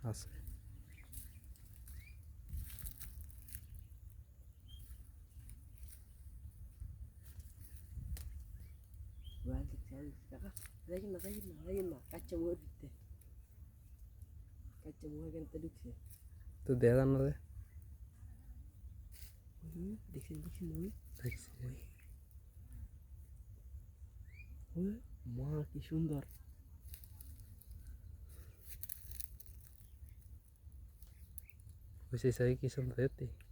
আছে। তো দেখা যান না রে। দেখছি। মা কি সুন্দর। ওই সেই কি সুন্দর এতে।